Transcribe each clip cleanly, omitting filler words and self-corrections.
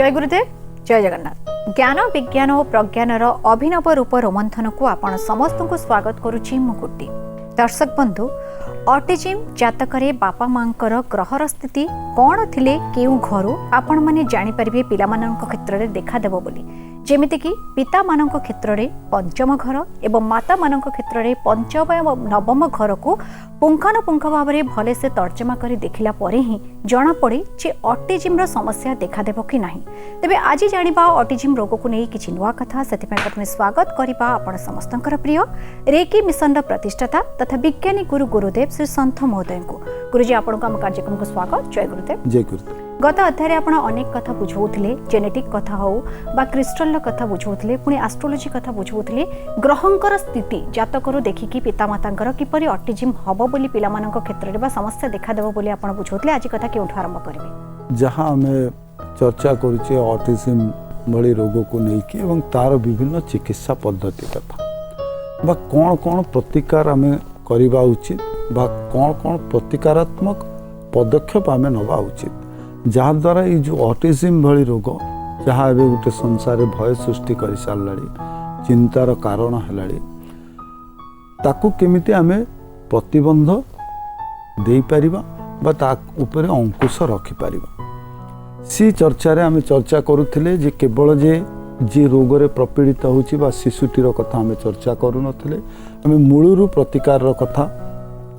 जय गुरुदेव जय जगन्नाथ। ज्ञान विज्ञान और प्रज्ञानर अभिनव रूप रोमंथन को आपण समस्त को स्वागत करुच्ची मुकुट्टी। दर्शक बंधु, ऑटिज्म जातकरे बापा मांकर ग्रहर स्थिति कौन थिले केउ घरु आपण माने जानि परिबे पिला मानक क्षेत्र रे देखा देबो बोली। जेमिति कि पिता मानक क्षेत्र रे पंचम घर एवं माता मानक क्षेत्र रे पंचम एवं नवम घर को पुंखानुपुंख भाव में भले से तर्जमा करी देखिला परे ही जना पड़े जे ऑटिज्म समस्या देखा देबो कि नाही। तेबे आज जानिबा ऑटिज्म रोग को नहीं किछि नुआ कथा। सेति पय प्रथमे स्वागत करिबा आपण समस्तंकर प्रिय रेकी मिशन र प्रतिष्ठाता तथा विज्ञानी गुरु गुरुदेव श्री संत महोदय को। गुरुजी आपनको हम कार्यक्रम को स्वागत। जय गुरुदेव। जय गुरुदेव। गत अध्याय आपण अनेक कथा बुझौथिले, जेनेटिक कथा हो बा क्रिस्टल कथा बुझौथिले, पुणी एस्ट्रोलॉजी कथा बुझौथिले, ग्रहंकर स्थिति जातकरू देखिकी पितामातांकर किपरि ऑटिज्म हबो बोली पिलामानक क्षेत्र रे बा समस्या देखा देबो बोली आपण बुझौथिले। आज कथा केउठु आरंभ करिवे? जहां हमें चर्चा करूचे ऑटिज्म भली रोग को लेकिन एवं तार विभिन्न चिकित्सा पद्धति कथा बा कौन कौन प्रतिकार हमें करवा उचित बा कौन कौन प्रतिकारात्मक पदक्षेप हमें नवा उचित, जहाँ द्वारा ये जो ऑटिज्म भली रोग जहाँ एवं गोटे संसार भय सृष्टि कर सारा चिंतार कारण है ताकू केमिति आमे प्रतिबंध दे पारिबा बा ता ऊपर अंकुश रखि पारिबा। सी चर्चा रे आमे चर्चा करूथिले जे केवल जे रोग रे प्रपीड़ित होची बा शिशुटीर कथा आमे चर्चा करू नथिले, आमे मूलरू प्रतिकार रो कथा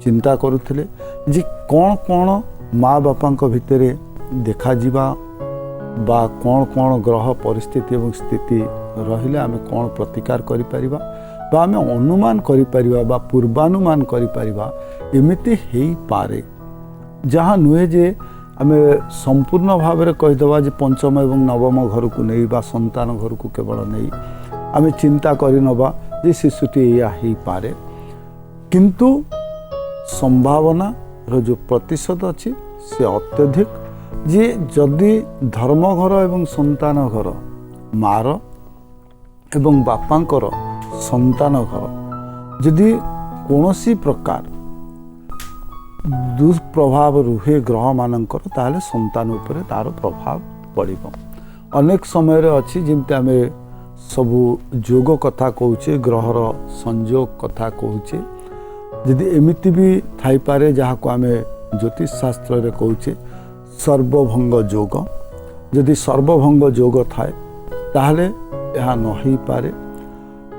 चिंता करूथिले जे कौन कौन माँ बापांक भितरे देखा जीवा बा कौन कौन ग्रह परिस्थिति एवं स्थिति रहिले आमे कौन प्रतिकार करि परिबा बा आमे अनुमान करि परिबा बा पूर्वानुमान करि परिबा। एमिति हेई पारे जहाँ नुहे जे आमे संपूर्ण भाव में कहीदेवा जे पंचम एवं नवम घर को नहीं बा संतान घर को केवल नहीं आमे चिंता करि नबा जे शिशुटी या हेई पारे, किंतु संभावना रो जो प्रतिशत अछि से अत्यधिक। जे जदि धर्म घर एवं संतान घर मार एवं बापांकर संतान घर जदि कौनसी प्रकार दुष्प्रभाव रुहे ग्रह मानकर ताले संतान उपरे तार प्रभाव पड़िबो। अनेक समय रे अछि जेमते आमे सबु जोग कथा कहूचे, ग्रहर संयोग कथा कहूचे, जदि एमिति भी थाई पारे जहाँ को आमे ज्योतिष शास्त्र रे कहूचे सर्वभंग जोग। जदि सर्वभंग जोग थाए ताहले यह न ही पारे।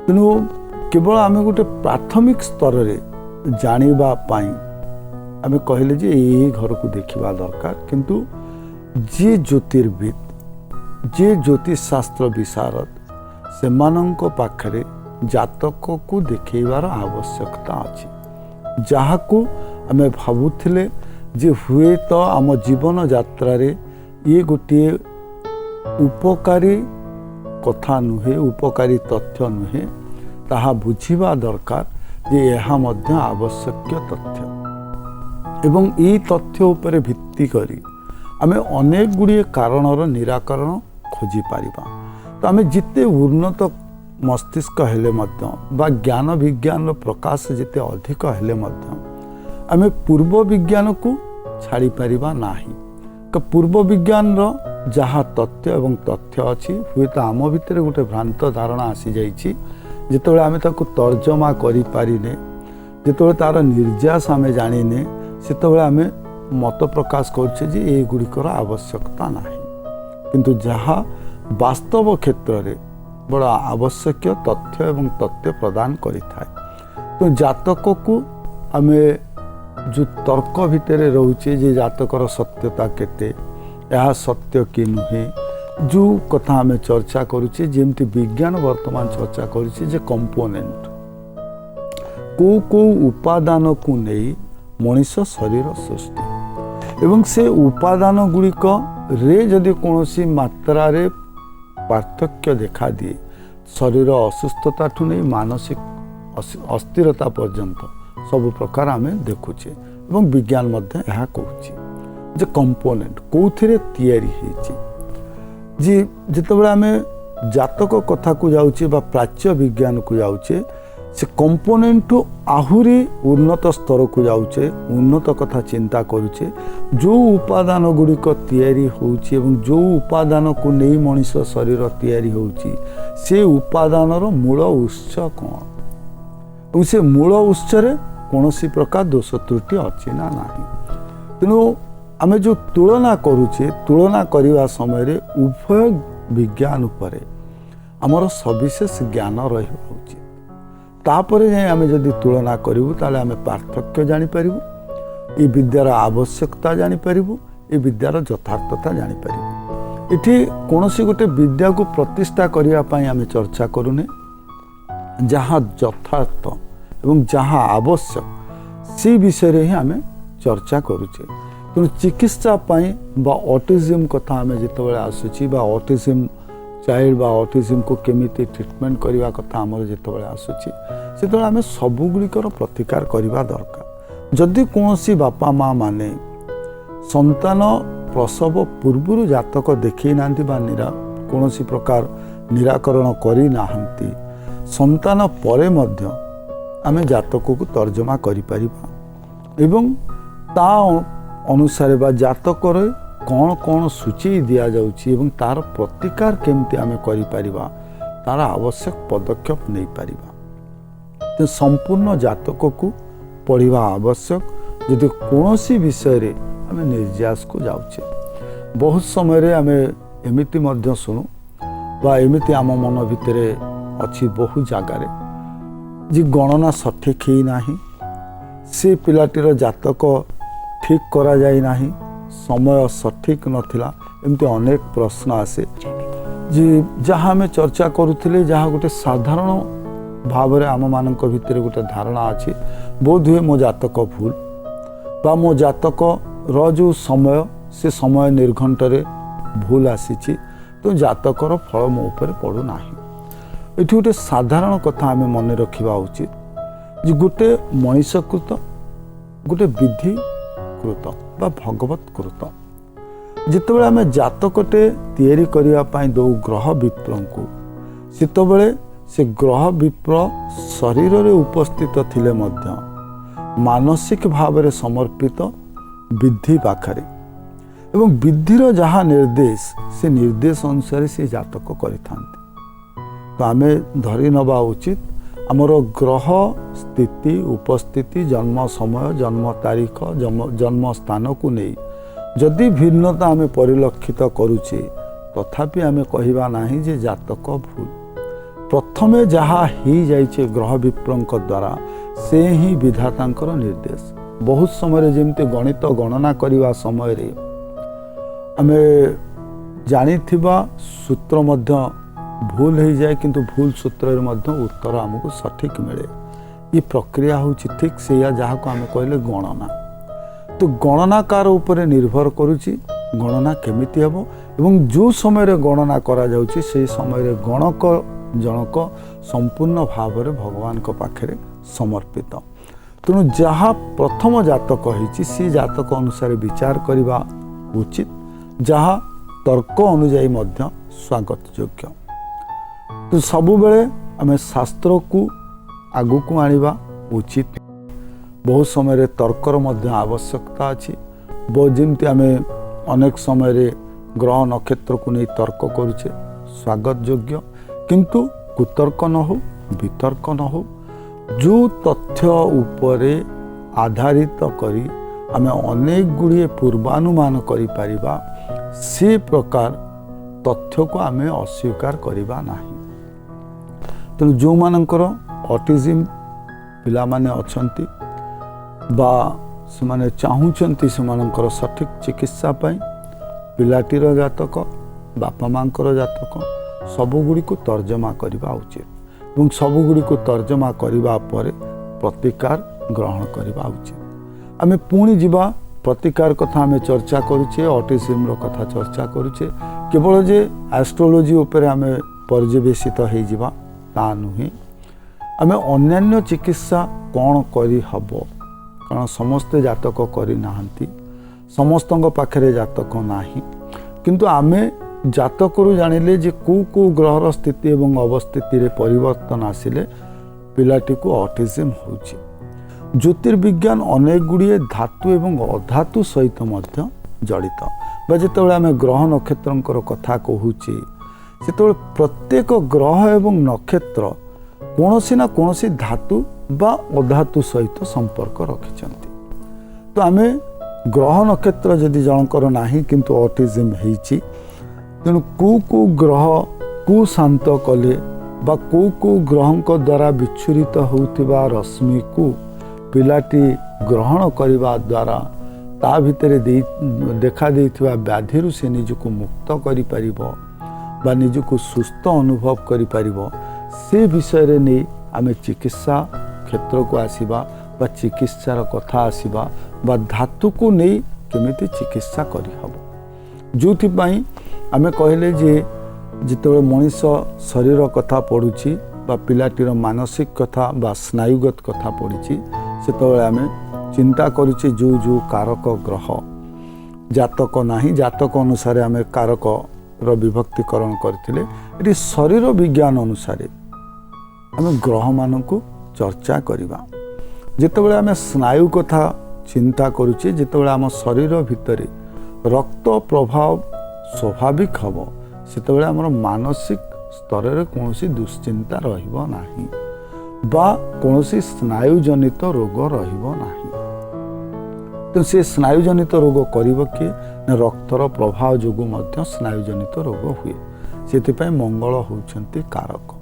तेणु केवल आमे गोटे प्राथमिक स्तर रे जानिबा पाई आमे कहले जे ये घर को देखिबा दरकार, किंतु जे ज्योतिर्विद जे ज्योतिष शास्त्र विशारद सेमानंक पाखरे जातक को देखैबार आवश्यकता अछि, जहाँ को आमे भाबुथिले जे हुए तो आम जीवन यात्रा रे ये गोटे उपकारी कथा नुहे, उपकारी तथ्य नुहे, ताहा बुझिबा दरकार जे यह मध्य आवश्यक तथ्य एवं ई तथ्य उपरे भित्ति करी आमे अनेक गुड़िए कारणर निराकरण खोजी पारिबा। तो आमे जिते उन्नत मस्तिष्क हेले मध्य बा ज्ञान विज्ञान प्रकाश जिते अधिक हेले मध्य आमे पूर्व विज्ञान को छाड़ी पारिबा नाही। तो पूर्व विज्ञान रो जहाँ तथ्य एवं तथ्य अच्छी हुए तो आम भितर गोटे भ्रांत धारणा आसी जाइछि, जेतबेले आमे ताको तर्जमा करि पारिने, जेतबेले तार निर्यास आमे जानिने, सेतबेले आमे मत प्रकाश करछे जे ए गुड़िकर आवश्यकता नाही। किंतु जहाँ वास्तव क्षेत्र रे बड़ा आवश्यक तथ्य एवं तथ्य प्रदान करिथाय। तो जातक को आमे जो तर्क भितर रोचे जे जातकर सत्यता केते, यह सत्य कि नुहे, जो कथा आमे चर्चा करुचे जेमती विज्ञान वर्तमान चर्चा करुचे जे कंपोनेंट को उपादान को नहीं मनीष शरीर सृष्टि एवं से उपादान गुड़िक रे जदि कौनसी मात्रा रे पार्थक्य देखा दिए शरीर असुस्थता ठू नहीं मानसिक अस्थिरता पर्यंत सब प्रकार आमे देखुचे एवं विज्ञान मध्य यह कहूची जे कंपोनेंट कौथिरे तैयारी हेची। जी जितेबाला आमे जातक कथा को जाउचे बा प्राच्य विज्ञान को जाउचे से कंपोनेंट टू आहुरी उन्नत स्तर को जाऊे उन्नत कथा चिंता करुचे जो उपादान गुड़िक तैयारी होउची एवं जो उपादान को नहीं मनीष शरीर तैयारी होउची से उपादानर मूल उत्स कौन और से मूल उत्सरे कौन प्रकार दोष त्रुटि अच्छी ना नहीं तेणु आमे जो तुलना करुचे तुलना करने समय उभय विज्ञान उपरे आमर सविशेष ज्ञान रहा उचित तापर जाए आमे जदि तुलना करूँ ताले आमे पार्थक्य जानीपर ये विद्यार आवश्यकता जानीपर ये विद्यार यथार्थता जानीपर इठी कौन गोटे विद्या को प्रतिष्ठा करने आमे चर्चा करूने जहाँ यथार्थ एवं जहाँ आवश्यक से विषय ही आमे चर्चा करुचे तेणु चिकित्सा बा ऑटिज्म कथा आमे जिते आसूची बा ऑटिज्म चाइल्ड बा ऑटिज्म को केमिति ट्रीटमेंट करने कथा आमर जिते आसूची से आम सबुगुड़िकर प्रतिकार करने दरकार जदि कौन बापा माँ माने संतान प्रसव पूर्व जातक देखी ना कौन प्रकार निराकरण करना संतान परे मध्य आमे जातक को तर्जमा करिपरिबा एवं ता अनुसार बा जातक कौन कौन सूची दिया जाउची एवं तार प्रतिकार केमती आमे करिपरिबा तार आवश्यक पदक्षेप नहीं पारिबा तो संपूर्ण जातक को पढ़ा आवश्यक यदि कौन विषय रे आमे निर्यास को जाउचे बहुत समय आमे एमिति मध्य सुनु बा एमिति आम मन भितरे अच्छी बहु जगार जी गणना सठिक ही नाही से पिलाटीर जातक ठीक करा जाई नाही समय सठिक नथिला एमती अनेक प्रश्न आसे जी जहाँ आम चर्चा करुले जहाँ गोटे साधारण भाव में आम मान भितर गोटे धारणा अच्छी बोध हुए मो जातक भूल बा मो जातक जो समय से समय निर्घंटे भूल आसी तो जातकर फल मो उपर पड़ूना ये गोटे साधारण कथा आम मन रखा उचित जे गोटे मनीषकृत गोटे विधि कृत बा भगवत कृत जितेबाला आम जातकटे तैयारी करने दौ ग्रह विप्र को सेतबेले से ग्रह विप्र शरीर रे उपस्थित थिले मध्य मानसिक भाव में समर्पित विधि पाखरे एवं विधिर जहाँ निर्देश से निर्देश अनुसार से जातक करिथांती तो आम धरी नवा उचित आमर ग्रह स्थिति उपस्थिति जन्म समय जन्म तारीख जन्म स्थान को नहीं जदि भिन्नता आम परिलक्षित करुचे तथापि आम कहवा नहीं जे जातक भूल प्रथमे जहाँ ही जाइए ग्रह विप्र द्वारा से ही विधातांकर निर्देश बहुत समय जमती गणित गणना करने समय आम जानी सूत्र मध्य भूल हो जाए किंतु भूल सूत्र मध्य उत्तर आमको सठिक मिले ये प्रक्रिया हूँ ठीक से जहाँ को आम कहले गणना तो गणनाकार उपर निर्भर करुच्ची गणना केमिति हेबो एवं जो समय रे गणना करा जाउची से समय रे गणक जनक संपूर्ण भाव में भगवान को पाखरे समर्पित तेणु जहाँ प्रथम जातक होइची सी जातक अनुसार विचार करने उचित जहाँ तर्क अनुजाई मध्य स्वागत योग्य तो सबु बेले आम शास्त्र को आगु को आनिबा उचित बहुत समय रे तर्कर मध्य आवश्यकता अच्छी जमती आम अनेक समय रे ग्रह नक्षत्र को नहीं तर्क करुचे स्वागत योग्य किंतु कुतर्क न हो वितर्क न हो जो तथ्य उपरे आधारित करी आम अनेक गुड़िए पूर्वानुमान करि परिबा से प्रकार तथ्य को आम अस्वीकार करबा नहीं तेणु जो मानकर ऑटिज्म पिला माने अछंती बा से माने चाहूचंती से मानकर सठिक चिकित्सा पाई पिलाटीर जातक बापा मांकर जातक सबुगुड़ी को तर्जमा करवा उचित और सबुगुड़ी को तर्जमा करवा पर प्रतिकार ग्रहण करवा उचित आम पुणी जीवा प्रतिकार कथा आम चर्चा करुचे ऑटिज्म कथा चर्चा करुचे केवल जे एस्ट्रोलोजी उपरे आम पर्यवेसित हो जिबा ता नुहे आम अन्यान्य चिकित्सा कौन करी हबो कारण समस्ते जातक करी नाहंती समस्तंग पाखरे जातक नाही किंतु आमे जातक रु जानिले जे को ग्रहर स्थिति एवं अवस्थिति रे परिवर्तन आसिले पिलाटी को ऑटिज्म होची। ज्योतिर्विज्ञान अनेक गुड़िए धातु एवं अधातु सहित मध्य जड़ित बा जितेबाला आम ग्रह नक्षत्र कथा कहूचे से प्रत्येक ग्रह एवं नक्षत्र कौनसी ना कौनसी धातु बा अधातु सहित संपर्क रखिछंती। तो आम ग्रह नक्षत्र जदि जनकर नाही किंतु ऑटिज्म होईची तेणु को ग्रह को शांत कले बा को ग्रह द्वारा विच्छुरित होउथिबा रश्मि को पिलाटी ग्रहण करने द्वारा ता भितर देखा देइथिबा व्याधिरु से निजको मुक्त करि परिबो बा निजको सुस्थ अनुभव करि परिबो से विषय रे नै आमे चिकित्सा क्षेत्र को आसीबा बा चिकित्सार कथा आसीबा बा धातु को नै केमिति चिकित्सा करि हबो। जोथि पई आमे कहले जे जिते मनीष शरीर कथा पढ़ुची बा पिलाटीर मानसिक कथा बा स्नायुगत कथा पढ़ी से आम चिंता करुचे जो जो कारक ग्रह जातक नाही जातक अनुसार आम कारक विभक्तिकरण करते शरीर विज्ञान अनुसार आम ग्रह मान को चर्चा करवा। जितेबाला आम स्नायु कथा चिंता करुचे जितेबाला आम शरीर भितर रक्त प्रभाव स्वाभाविक हम से आमर मानसिक स्तर में कौन दुश्चिंता रहिबो नाही बा कौन स्नायुजनित रोग रहिबो नाही। तो से स्नायुजनित रोग करिबो कि रक्तर प्रभाव जोगु मध्य स्नायुजनित रोग हुए से मंगल होउछंती कारक।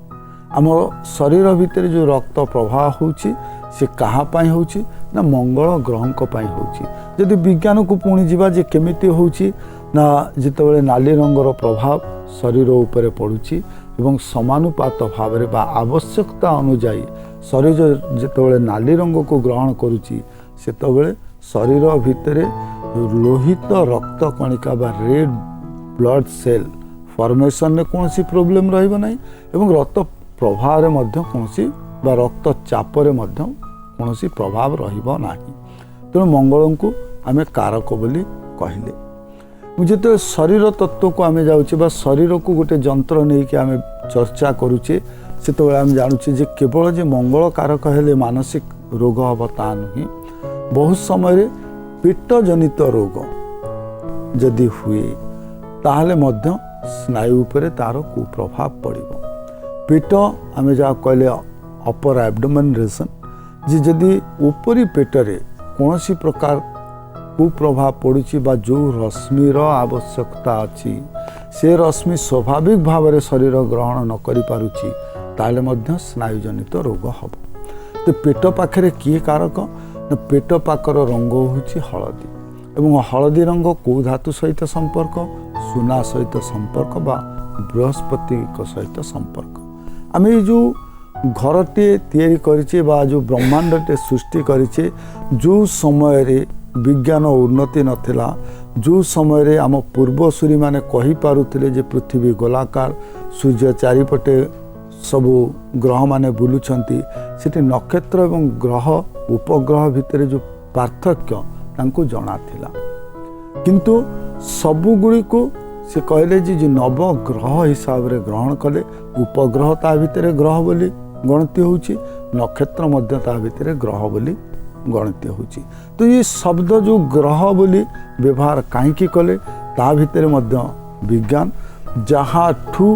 आम शरीर भितर जो रक्त प्रवाह होउची से कहा पाई होउची ना मंगल ग्रह पाई होउची। जदि विज्ञान को पुणी जीवा जे केमिति होउची ना जितेबाला नाली रंगर प्रभाव शरीर उपरे पड़ुची एवं समानुपात भाव में बा आवश्यकता अनुजाई शरीर जितेबाला नाली रंग को ग्रहण करुची सेतेबाला शरीर भितर लोहित रक्त कणिका बा रेड ब्लड सेल फॉर्मेशन में कौन सी प्रोब्लेम रहिबो नाही एवं रक्त प्रभाव में कौन बा रक्त चाप कौन सी प्रभाव रहिबो नाही। तेणु मंगल को आम कारक बोली कहले। जिते शरीर तत्व को आम जाऊे शरीर को गोटे जंत्र नहीं कि आम चर्चा करुचे से आम जानूचे जे केवल जे मंगल कारक हेले मानसिक रोग हम ता नुहे बहुत समय पेटजनित रोग जदि हुए ताहले मध्य स्नायु उपरे तार कुप्रभाव पड़िबो। पेट आम जहाँ कहले अपर एब्डोमेन रीजन जे जदि ऊपरी पेटरे कौन सी प्रकार कुप्रभाव पड़ुची बा जो रश्मिर आवश्यकता अच्छी से रश्मि स्वाभाविक भाव में शरीर ग्रहण न करि पारुची ताले मध्य स्नायुजनित रोग हम। तो पेट पाखे किए कारक ना पेट पाकर रंग होची हलदी एवं हलदी रंग को धातु सहित संपर्क सुना सहित संपर्क बा बृहस्पति सहित संपर्क। आम जो घरटे तैयारी करिचे बा जो ब्रह्मांडटे सृष्टि करिचे जो समय रे विज्ञान उन्नति नथिला जो समय रे आम पूर्वसूरी माने कहि पारुथिले जे पृथ्वी गोलाकार सूर्य चारिपटे सबु ग्रह माने बुलुछंती सेठी नक्षत्र एवं ग्रह उपग्रह भितर जो पार्थक्य तांको जଣା थिला किंतु सबु गुडी को से कहले जे नव ग्रह हिसाब रे ग्रहण कले उपग्रह ता भितर ग्रह बोली गणती होउची नक्षत्र मध्य ता भितर ग्रह बोली गणती होउची। तो ये शब्द जो ग्रह बोली व्यवहार कहीं कले ता भितर मध्य विज्ञान जहाँ ठू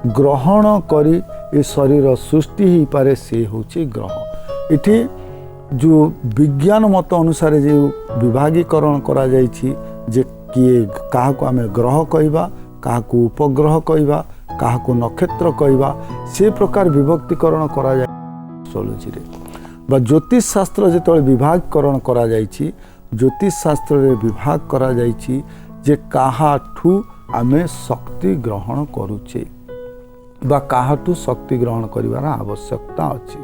ग्रहण करी ये शरीर सृष्टि ही पारे से होउची ग्रह। इठी जो विज्ञान मत अनुसार जो विभागीकरण करा जाइछि जे किए काहाको आमे ग्रह कहबा काहाको उपग्रह कहबा काहाको नक्षत्र कहबा से प्रकार विभक्तिकरण करा जाय एस्ट्रोलॉजी रे बा ज्योतिष शास्त्र जेतବେଳେ विभागकरण करा जाइछि ज्योतिष शास्त्र रे विभाग करा जाइछि जे काहाठू आमे शक्ति ग्रहण करूचे बा काहाठू शक्ति ग्रहण करिवार आवश्यकता अछि।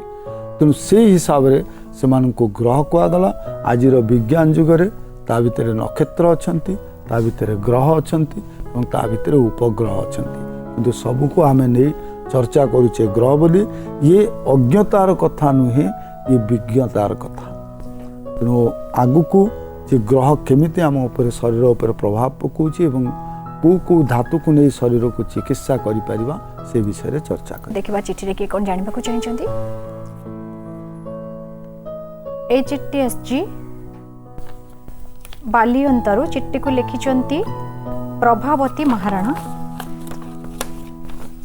तेणु से हिसाब रे सेमानको ग्रह कहगला। आजिर विज्ञान जुगरे ता भितर नक्षत्र अछंती ता भितर ग्रह अछंती और ता भितर उपग्रह अछंती किंतु सबको आमे नहीं चर्चा करूचे ग्रह बोली। ये अज्ञतार कथा नुहे ये विज्ञतार कथा। तेणु आगुकू जे ग्रह केमिति आम उपर शरीर उपर प्रभाव पकाउछि एवं को धातु को नहीं शरीर को चिकित्सा करि परिबा से विषय रे चर्चा कर। देखिबा चिठी रे के कोन जानिबा को चाहि छथि। ए चिट्ठी आसी बालियंतारू चिट्ठी को लिखिचंती प्रभावती महाराणा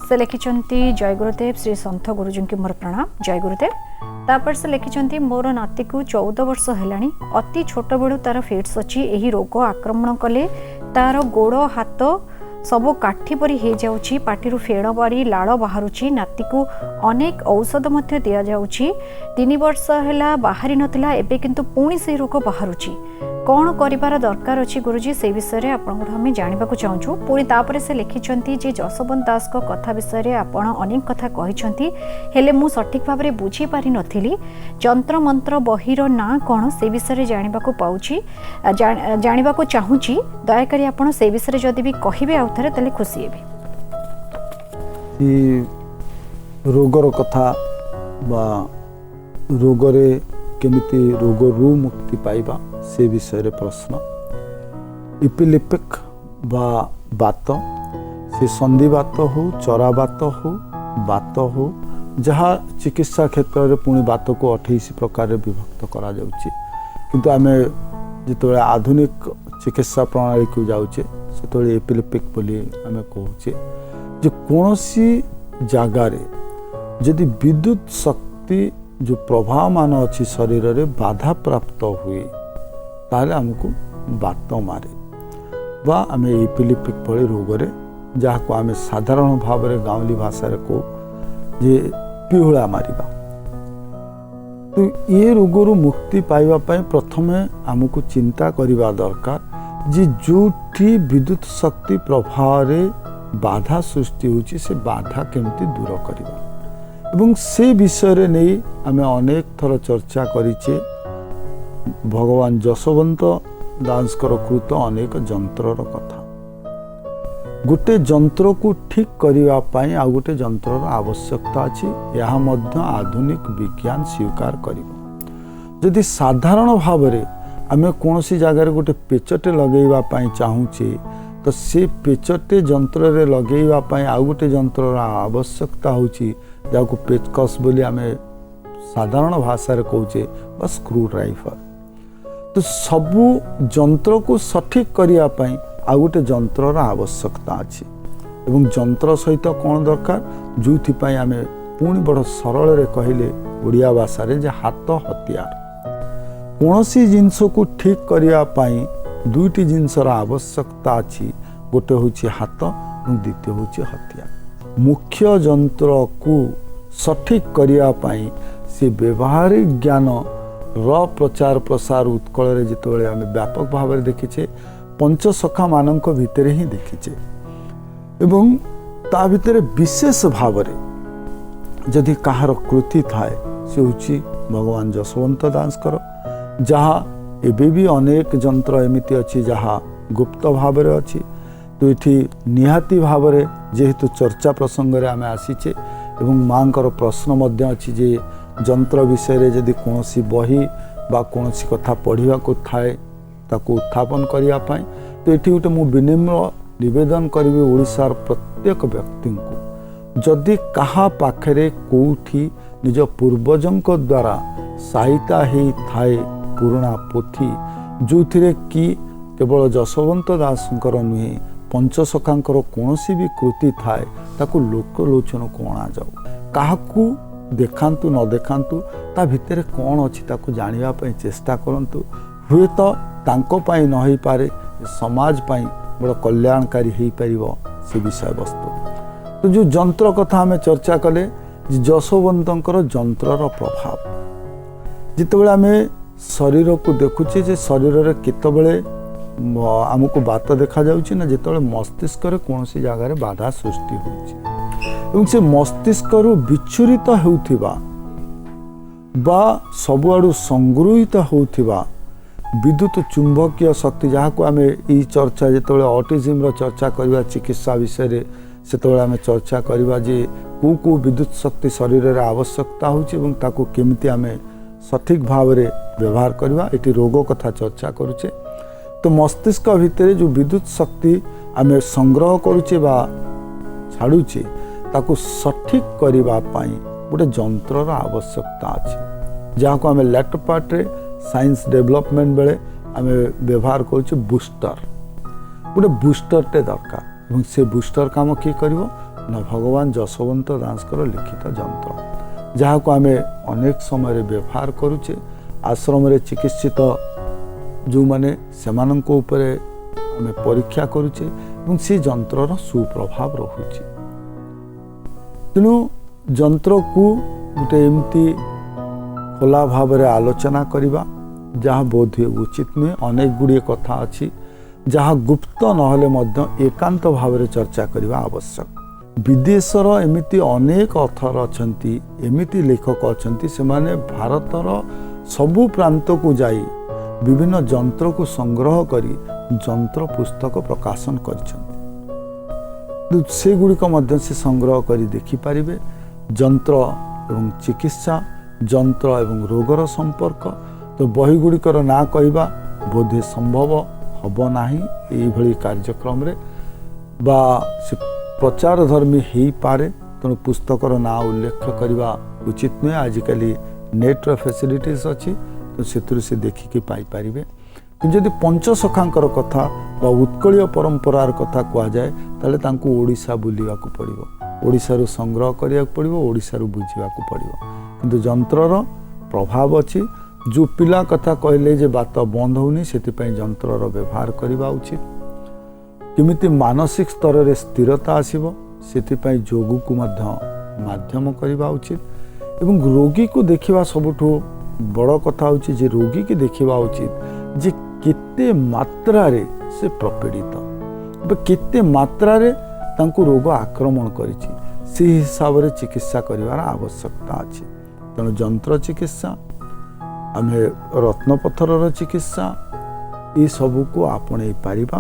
से लिखिचंती जय गुरुदेव श्री सन्थ गुरुजी की मोर प्रणाम जय गुरुदेव। तापर से लिखिचंती मोर नाती को 14 वर्ष हेलानी अति छोट बेलू तार फिट्स अच्छी यही रोग आक्रमण कले तार गोड़ हाथ सब काठी परी हो जाउछि पाटिरु फेण बारी लाळ बाहरुछि नाती को अनेक औषध मध्य दिया जाउछि 3 वर्ष हैला बाहरी नथिला एबे किंतु पुणी से रोग बाहरुछि कौन करिबार दरकार अछि गुरुजी से विषय रे आपन हमें जानिबा को चाहूछु। पुणी तापर से लिखिचंती जे जसवंत दास को कथा विषय रे आपन अनेक कथा कहिचंती हेले मु सठिक भाव रे बुझी पारि नथिली जंत्र मंत्र बहिर ना कोन से विषय रे जानिबा को पाउछि जानिबा को चाहूछि दया करी आपन से विषय रे जदी भी कहिबे आउथरे तले खुशी हेबे। ई रोगर कथा बा रोगरे केमिति रोगरू मुक्ति पाइबा से विषय रे प्रश्न इपिलिपिक बा बात से संधिवात हो चरावात हो बात हो जहाँ चिकित्सा क्षेत्र में पुणी बात को 28 प्रकार विभक्त करा जाउछि किंतु आमे जिते आधुनिक चिकित्सा प्रणाली को जाउछे से एपिलिपिक बोली आमे कहूचे जे कोनोसी जगार यदि विद्युत शक्ति जो प्रभाव मान अच्छी शरीर रे बाधा प्राप्त हुए ताले हमको बात मारे बा आम एपिलिपिक भली रोगरे जहाँ को आम साधारण भाव में गाँवली भाषा को जे पिहुला मारिबा तो ये रोगरू मुक्ति पाइबा पय प्रथमे हमको चिंता करिबा दरकार जे जोठी विद्युत शक्ति प्रभाव रे बाधा सृष्टि होची से बाधा केमती दूर करिबा एवं से विषय रे नहीं आम अनेक थर चर्चा करिचे भगवान जसवंत दास कृत अनेक जंत्रर कथा गोटे जंत्र को ठीक करिवा पाई आ गोटे जंत्रर आवश्यकता अछि यह मध्य आधुनिक विज्ञान स्वीकार करिबो यदि साधारण भाव रे आमे कोनोसी जगह गोटे पेचटे लगेइबा पाई चाहूचे तो से पेचटे जंत्र रे लगेइबा पाई आ गोटे जंत्रर आवश्यकता होची जाको पेचकस बोली आमे साधारण भाषा रे कहूचे बा स्क्रू ड्राइवर तो सबू जंत्र को सठिक करिया पाई आ गोटे जंत्रर आवश्यकता अछि एवं जंत्र सहित कौन दरकार जोथि पाई आमे पुणी बड़ सरल रे कहिले ओडिया भाषा रे जे हाथ हथियार कोनोसी जिंस को ठीक करिया पाई दुईटी जिंसर आवश्यकता अछि गोटे होछि हाथ और द्वितीय होछि हथियार मुख्य जंत्र को सठिक करिया पाई से व्यवहारिक ज्ञान र प्रचार प्रसार उत्कल रे जितबेले आमे व्यापक भाव में देखिछे पंचसखा मानक भितर ही देखिछे एवं ता भितर विशेष भाव में जदि कहार कृति थाए से होछि भगवान जसवंत दास कर जहाँ एबे भी अनेक जंत्र एमिति अछि जहाँ गुप्त भाव में अछि तो ये निहाती भाव में जेहेतु चर्चा प्रसंग रे आमे आसीचे एवं मांकर प्रश्न मध्य अछि जे जंत्र विषय रे यदि कोनोसी बही बा कोनोसी कथा पढ़िबा को थाए ताको उत्थापन करिया पाई तो एठी गोटे मु विनम्र निवेदन करिबी ओडिशार प्रत्येक व्यक्ति को जदि कहा पाखरे कोठी निज पूर्वजंक द्वारा सहायता ही थाए पुराणा पोथी जोथिरे कि केवल जसवंत दासंकर नुहे पंचसखांकर कोनोसी भी कृति थाए ताको लोकलोचन को अणा जाऊ काहाकू देखांतु न देखांतु ता भितर कौन अच्छी ताको जानिबा पई चेष्टा करंतु हुए तो तांको पाई न होई पारे समाज पाई बड़ कल्याणकारी होई परिबो से विषय वस्तु तो जो जंत्र कथा हमें चर्चा कले जसवंतंकर जंत्रर प्रभाव जितेबेले आमे शरीर को देखुचे जे शरीर रे केतबेले आमको बात देखा जाउची ना जेतबेले मस्तिष्क रे कोनोसी जगह रे बाधा सृष्टि होउची एवं से मस्तिष्क विच्छुरित होउथिबा बा सबुआडू संगृहित होउथिबा विद्युत चुंबकीय शक्ति जहाँ को आम ये चर्चा जिते ऑटिज्म चर्चा करवा चिकित्सा विषय रे से आम चर्चा करवा जे को विद्युत शक्ति शरीर रे आवश्यकता होची ताकू केमिति आम सठिक भाव रे व्यवहार करवा एटी रोग कथा चर्चा करुचे तो मस्तिष्क भितर जो विद्युत शक्ति आम संग्रह करुचे बा छाड़ुचे ताकू सठिक करबा पाई गोटे जंत्रर आवश्यकता अछि जहाँ को आम लैटर पार्ट रे साइंस डेवलपमेंट बेले आम व्यवहार करुचे बुस्टर गोटे बुस्टरटे दरकार और से बुस्टर काम किए कर ना भगवान जशवंत दासकर लिखित जंत्र जहाँ को आम अनेक समय व्यवहार करुचे आश्रम रे चिकित्सित जो माने सेमानंक उपरे आम परीक्षा करुचे और से जंत्रर सुप्रभाव रहुचे तेणु जंत्र को गोटे एमती खोला भाव में आलोचना करवा जहाँ बोध उचित नुहे अनेक गुड़िए कथा अच्छी जहाँ गुप्त नहले मध्य एकांत भाव में चर्चा करने आवश्यक विदेशर एमिति अनेक अथर अछंती एमिति लेखक अछंती से माने भारतर सबु प्रांत को जाई विभिन्न जंत्र को संग्रह करी जंत्र पुस्तक प्रकाशन कर से गुड़िक मध्य से संग्रह करी देखि पारिबे जंत्र एवं चिकित्सा जंत्र एवं रोगर संपर्क तो बही गुड़िकर ना कहवा बोधे संभव हब नाही एई भली कार्यक्रम रे बा से प्रचार धर्मी हो पारे तेणु पुस्तकर ना उल्लेख करवा उचित नुहे आजिकल नेट्र फैसिलिटीज अच्छी तो से देखिकी पाइपर कि जदि पंचसखांकर कथा बा उत्कलीय परंपरार कथा कह जाए ताले तांको ओडिशा बुलिया को पड़िबो ओडिशारू संग्रह करिया पड़िबो ओडिशारू बुझिया को पड़िबो किंतु जंत्रर प्रभाव अच्छी जो पिला कथा कहले जे बात बंद होनी सेतिपई जंत्रर व्यवहार करवा उचित किमिति मानसिक स्तर रे स्थिरता आसीबो सेतिपई जोग को माध्यम करवा उचित एवं रोगी को देखिबा सबुठो बड़ कथा होची जे रोगी के देखिबा उचित जे केते मात्रा रे से प्रपीड़ित केते मात्रा रे तांको रोग आक्रमण करिछि से हिसाब रे चिकित्सा करिवार आवश्यकता अछि तेणु जंत्र चिकित्सा आमे रत्नपत्थर चिकित्सा ये सब को आपणे पारिबा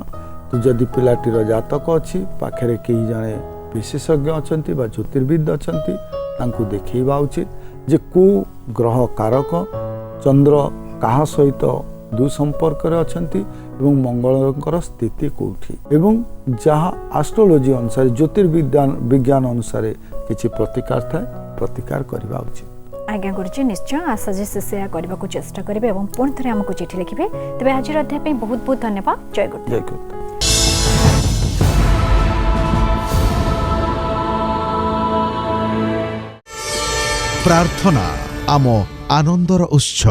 तो जदि पिलाटीर जातक अच्छी पाखे कई जड़े विशेषज्ञ अच्छा ज्योतिर्विद अच्छा तांको देखा उचित जे को ग्रह कारक चंद्र क्या सहित दुसंपर्क अच्छा मंगल स्थिति कौटी एवं जहाँ एस्ट्रोलॉजी अनुसार ज्योतिर्विज्ञान अनुसार किसी प्रतिकार थाए प्रतिकार करवा उचित। आज्ञा गुरुजी निश्चय आशा जे से करने को चेष्टा करेंगे और पुणी थे आमको चिठी लिखे तेज आज अध्याय बहुत बहुत धन्यवाद। जय गुरु। जय गुरु। प्रार्थना आम आनंदर उत्स।